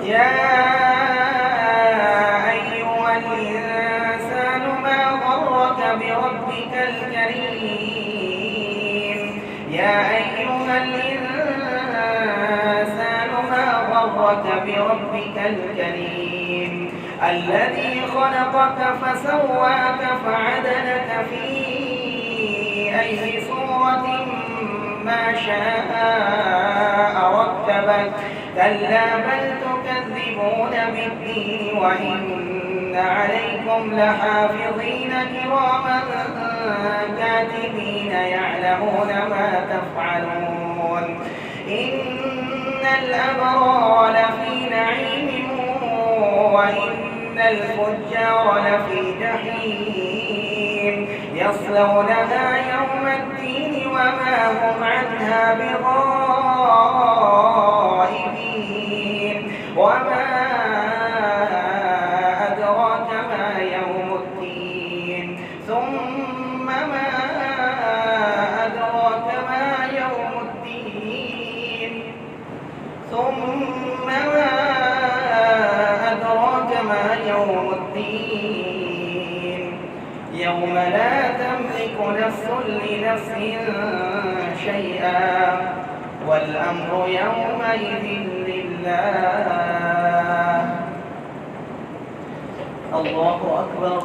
يا أيها الإنسان ما غرك بربك الكريم يا أيها الإنسان ما غرك بربك الكريم الذي خلقك فسواك فعدلك في أي صورة ما شاء ركبك كلا بل تكذبون بالدين وإن عليكم لحافظين كراما كاتبين يعلمون ما تفعلون إن الأبرار لفي نعيم وإن الفجار لفي جحيم يصلونها يوم الدين وما هم عنها بغائبين وما أدراك ما يوم الدين ثم ما أدراك ما يوم الدين ثم ما أدراك ما يوم الدين يوم لا تملك نفس لنفس شيئا والأمر يومئذ لله. الله أكبر.